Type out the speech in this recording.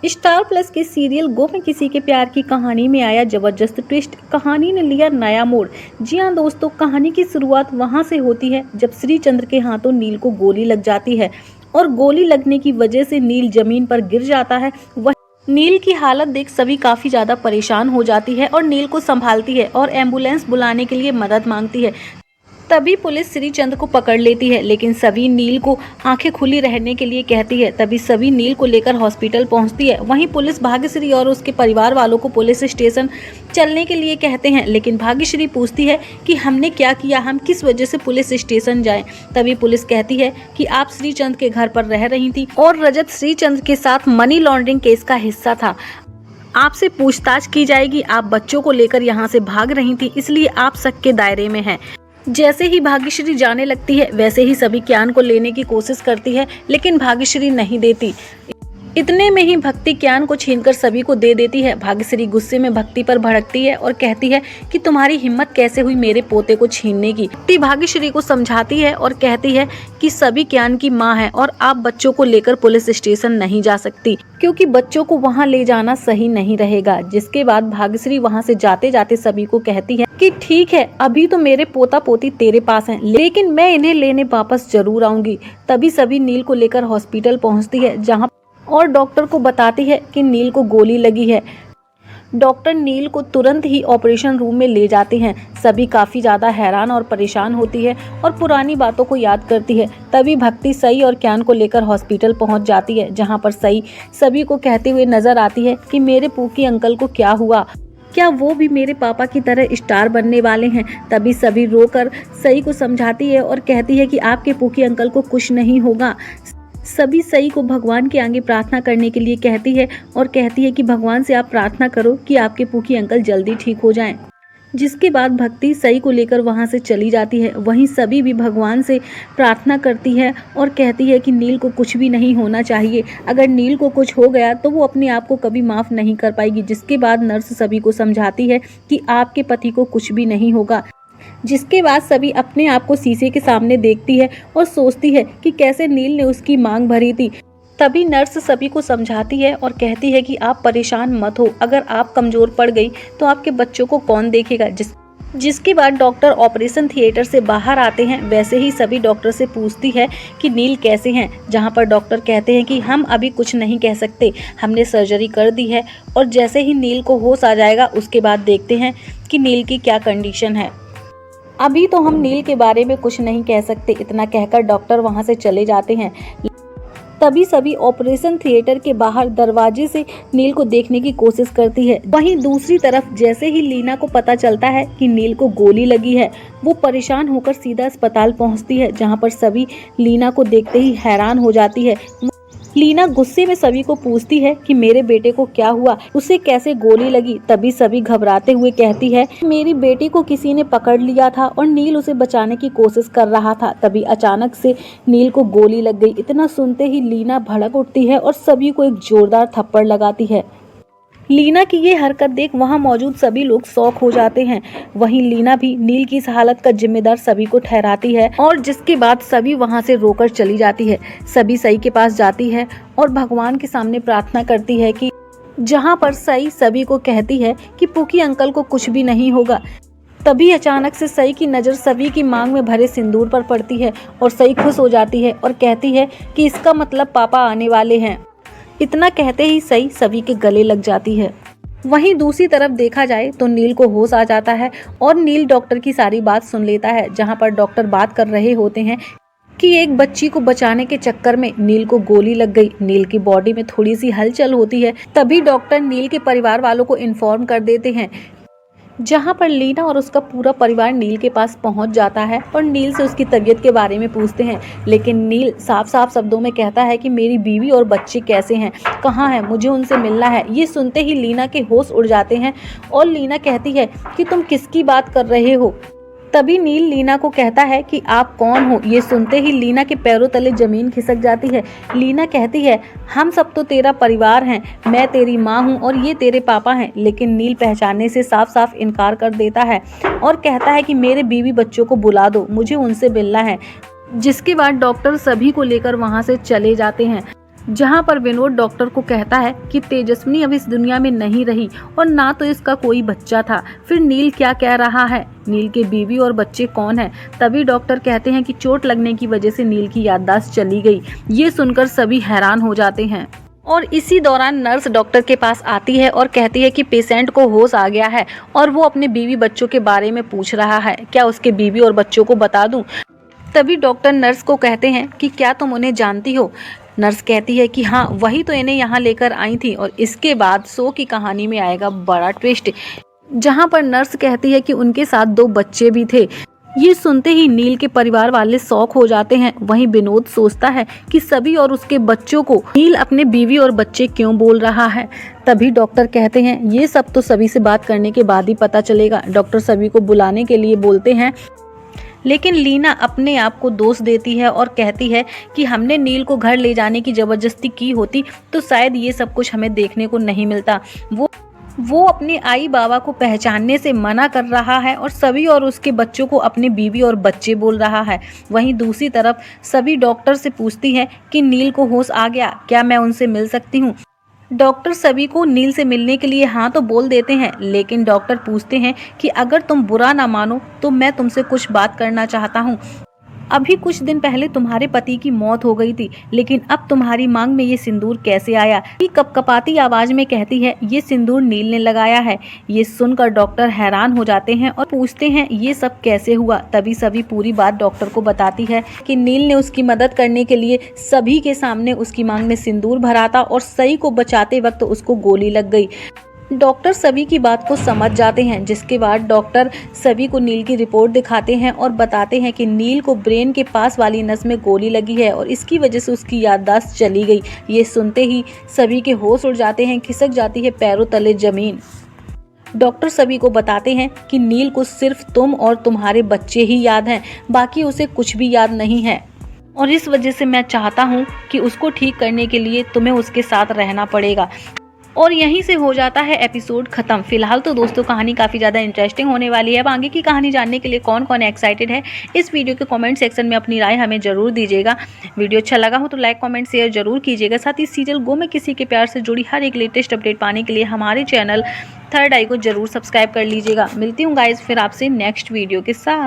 Star plus के serial गो में किसी के प्यार की कहानी में आया जबरदस्त ट्विस्ट। कहानी ने लिया नया मोड़। जी हाँ दोस्तों, कहानी की शुरुआत वहां से होती है जब श्रीचंद्र के हाथों नील को गोली लग जाती है और गोली लगने की वजह से नील जमीन पर गिर जाता है। वह नील की हालत देख सभी काफी ज्यादा परेशान हो जाती है और नील को संभालती है और एम्बुलेंस बुलाने के लिए मदद मांगती है। तभी पुलिस श्रीचंद्र को पकड़ लेती है, लेकिन सभी नील को आंखें खुली रहने के लिए कहती है। तभी सभी नील को लेकर हॉस्पिटल पहुंचती है। वहीं पुलिस भाग्यश्री और उसके परिवार वालों को पुलिस स्टेशन चलने के लिए कहते हैं, लेकिन भाग्यश्री पूछती है कि हमने क्या किया, हम किस वजह से पुलिस स्टेशन जाएं। तभी पुलिस कहती है कि आप श्रीचंद्र के घर पर रह रही थी और रजत श्रीचंद्र के साथ मनी लॉन्ड्रिंग केस का हिस्सा था। आपसे पूछताछ की जाएगी। आप बच्चों को लेकर यहाँ से भाग रही थी, इसलिए आप शक के दायरे में हैं। जैसे ही भाग्यश्री जाने लगती है वैसे ही सभी क्यान को लेने की कोशिश करती है, लेकिन भाग्यश्री नहीं देती। इतने में ही भक्ति क्यान को छीनकर सभी को दे देती है। भाग्यश्री गुस्से में भक्ति पर भड़कती है और कहती है कि तुम्हारी हिम्मत कैसे हुई मेरे पोते को छीनने की। भक्ति भाग्यश्री को समझाती है और कहती है कि सभी क्यान की माँ है और आप बच्चों को लेकर पुलिस स्टेशन नहीं जा सकती, क्योंकि बच्चों को वहाँ ले जाना सही नहीं रहेगा। जिसके बाद भाग्यश्री वहाँ से जाते जाते सभी को कहती है कि ठीक है, अभी तो मेरे पोता पोती तेरे पास हैं, लेकिन मैं इन्हें लेने वापस जरूर आऊंगी। तभी सभी नील को लेकर हॉस्पिटल पहुँचती है जहाँ और डॉक्टर को बताती है कि नील को गोली लगी है। डॉक्टर नील को तुरंत ही ऑपरेशन रूम में ले जाते हैं। सभी काफ़ी ज़्यादा हैरान और परेशान होती है और पुरानी बातों को याद करती है। तभी भक्ति सई और क्यान को लेकर हॉस्पिटल पहुंच जाती है, जहां पर सई सभी को कहते हुए नजर आती है कि मेरे पूकी अंकल को क्या हुआ, क्या वो भी मेरे पापा की तरह स्टार बनने वाले हैं। तभी सभी रोकर सई को समझाती है और कहती है कि आपके पूकी अंकल को कुछ नहीं होगा। सभी सई को भगवान के आगे प्रार्थना करने के लिए कहती है और कहती है कि भगवान से आप प्रार्थना करो कि आपके पूकी अंकल जल्दी ठीक हो जाएं। जिसके बाद भक्ति सई को लेकर वहां से चली जाती है। वहीं सभी भी भगवान से प्रार्थना करती है और कहती है कि नील को कुछ भी नहीं होना चाहिए। अगर नील को कुछ हो गया तो वो अपने आप को कभी माफ़ नहीं कर पाएगी। जिसके बाद नर्स सभी को समझाती है कि आपके पति को कुछ भी नहीं होगा। जिसके बाद सभी अपने आप को शीशे के सामने देखती है और सोचती है कि कैसे नील ने उसकी मांग भरी थी। तभी नर्स सभी को समझाती है और कहती है कि आप परेशान मत हो, अगर आप कमज़ोर पड़ गई तो आपके बच्चों को कौन देखेगा। जिसके बाद डॉक्टर ऑपरेशन थिएटर से बाहर आते हैं। वैसे ही सभी डॉक्टर से पूछती है कि नील कैसे हैं, जहां पर डॉक्टर कहते हैं कि हम अभी कुछ नहीं कह सकते, हमने सर्जरी कर दी है और जैसे ही नील को होश आ जाएगा उसके बाद देखते हैं कि नील की क्या कंडीशन है। अभी तो हम नील के बारे में कुछ नहीं कह सकते। इतना कहकर डॉक्टर वहां से चले जाते हैं। तभी सभी ऑपरेशन थिएटर के बाहर दरवाजे से नील को देखने की कोशिश करती है। वहीं दूसरी तरफ जैसे ही लीना को पता चलता है कि नील को गोली लगी है, वो परेशान होकर सीधा अस्पताल पहुंचती है, जहां पर सभी लीना को देखते ही हैरान हो जाती है। लीना गुस्से में सभी को पूछती है कि मेरे बेटे को क्या हुआ, उसे कैसे गोली लगी। तभी सभी घबराते हुए कहती है मेरी बेटी को किसी ने पकड़ लिया था और नील उसे बचाने की कोशिश कर रहा था। तभी अचानक से नील को गोली लग गई। इतना सुनते ही लीना भड़क उठती है और सभी को एक जोरदार थप्पड़ लगाती है। लीना की ये हरकत देख वहां मौजूद सभी लोग शॉक हो जाते हैं। वहीं लीना भी नील की इस हालत का जिम्मेदार सभी को ठहराती है और जिसके बाद सभी वहां से रोकर चली जाती है। सभी सई के पास जाती है और भगवान के सामने प्रार्थना करती है कि जहां पर सई सभी को कहती है कि पूकी अंकल को कुछ भी नहीं होगा। तभी अचानक से सई की नज़र सभी की मांग में भरे सिंदूर पर पड़ती है और सई खुश हो जाती है और कहती है कि इसका मतलब पापा आने वाले हैं। इतना कहते ही सई सभी के गले लग जाती है। वहीं दूसरी तरफ देखा जाए तो नील को होश आ जाता है और नील डॉक्टर की सारी बात सुन लेता है, जहां पर डॉक्टर बात कर रहे होते हैं कि एक बच्ची को बचाने के चक्कर में नील को गोली लग गई। नील की बॉडी में थोड़ी सी हलचल होती है। तभी डॉक्टर नील के परिवार वालों को इन्फॉर्म कर देते हैं, जहां पर लीना और उसका पूरा परिवार नील के पास पहुंच जाता है और नील से उसकी तबीयत के बारे में पूछते हैं। लेकिन नील साफ साफ शब्दों में कहता है कि मेरी बीवी और बच्चे कैसे हैं, कहाँ हैं, मुझे उनसे मिलना है। ये सुनते ही लीना के होश उड़ जाते हैं और लीना कहती है कि तुम किसकी बात कर रहे हो। तभी नील लीना को कहता है कि आप कौन हो। ये सुनते ही लीना के पैरों तले जमीन खिसक जाती है। लीना कहती है हम सब तो तेरा परिवार हैं, मैं तेरी माँ हूँ और ये तेरे पापा हैं। लेकिन नील पहचानने से साफ साफ इनकार कर देता है और कहता है कि मेरे बीवी बच्चों को बुला दो, मुझे उनसे मिलना है। जिसके बाद डॉक्टर सभी को लेकर वहाँ से चले जाते हैं। जहां पर विनोद डॉक्टर को कहता है कि तेजस्विनी अब इस दुनिया में नहीं रही और ना तो इसका कोई बच्चा था। फिर नील क्या कह रहा है, नील के बीवी और बच्चे कौन है? तभी डॉक्टर कहते हैं कि चोट लगने की वजह से नील की याददाश्त चली गई। ये सुनकर सभी हैरान हो जाते हैं और इसी दौरान नर्स डॉक्टर के पास आती है और कहती है कि पेशेंट को होश आ गया है और वो अपने बीवी बच्चों के बारे में पूछ रहा है, क्या उसके बीवी और बच्चों को बता दूं? तभी डॉक्टर नर्स को कहते हैं कि क्या तुम उन्हें जानती हो? नर्स कहती है कि हाँ, वही तो इन्हें यहाँ लेकर आई थी। और इसके बाद शो की कहानी में आएगा बड़ा ट्विस्ट, जहाँ पर नर्स कहती है कि उनके साथ 2 बच्चे भी थे। ये सुनते ही नील के परिवार वाले शॉक हो जाते हैं। वहीं विनोद सोचता है कि सभी और उसके बच्चों को नील अपने बीवी और बच्चे क्यों बोल रहा है। तभी डॉक्टर कहते हैं ये सब तो सभी से बात करने के बाद ही पता चलेगा। डॉक्टर सभी को बुलाने के लिए बोलते हैं, लेकिन लीना अपने आप को दोष देती है और कहती है कि हमने नील को घर ले जाने की जबरदस्ती की होती तो शायद ये सब कुछ हमें देखने को नहीं मिलता। वो अपने आई बाबा को पहचानने से मना कर रहा है और सभी और उसके बच्चों को अपने बीवी और बच्चे बोल रहा है। वहीं दूसरी तरफ सभी डॉक्टर से पूछती है कि नील को होश आ गया, क्या मैं उनसे मिल सकती हूँ? डॉक्टर सभी को नील से मिलने के लिए हाँ तो बोल देते हैं, लेकिन डॉक्टर पूछते हैं कि अगर तुम बुरा ना मानो तो मैं तुमसे कुछ बात करना चाहता हूँ। अभी कुछ दिन पहले तुम्हारे पति की मौत हो गई थी, लेकिन अब तुम्हारी मांग में ये सिंदूर कैसे आया? ये कपकपाती आवाज में कहती है, ये सिंदूर नील ने लगाया है। ये सुनकर डॉक्टर हैरान हो जाते हैं और पूछते हैं ये सब कैसे हुआ। तभी सभी पूरी बात डॉक्टर को बताती है कि नील ने उसकी मदद करने के लिए सभी के सामने उसकी मांग में सिंदूर भरा था और सई को बचाते वक्त उसको गोली लग गई। डॉक्टर सभी की बात को समझ जाते हैं, जिसके बाद डॉक्टर सभी को नील की रिपोर्ट दिखाते हैं और बताते हैं कि नील को ब्रेन के पास वाली नस में गोली लगी है और इसकी वजह से उसकी याददाश्त चली गई। ये सुनते ही सभी के होश उड़ जाते हैं, खिसक जाती है पैरों तले जमीन। डॉक्टर सभी को बताते हैं कि नील को सिर्फ तुम और तुम्हारे बच्चे ही याद हैं, बाकी उसे कुछ भी याद नहीं है और इस वजह से मैं चाहता हूँ कि उसको ठीक करने के लिए तुम्हें उसके साथ रहना पड़ेगा। और यहीं से हो जाता है एपिसोड खत्म। फिलहाल तो दोस्तों कहानी काफ़ी ज़्यादा इंटरेस्टिंग होने वाली है। अब आगे की कहानी जानने के लिए कौन कौन एक्साइटेड है, इस वीडियो के कमेंट सेक्शन में अपनी राय हमें ज़रूर दीजिएगा। वीडियो अच्छा लगा हो तो लाइक कमेंट शेयर जरूर कीजिएगा। साथ ही सीरियल गो में किसी के प्यार से जुड़ी हर एक लेटेस्ट अपडेट पाने के लिए हमारे चैनल थर्ड आई को जरूर सब्सक्राइब कर लीजिएगा। मिलती हूँ गाइज फिर आपसे नेक्स्ट वीडियो के साथ।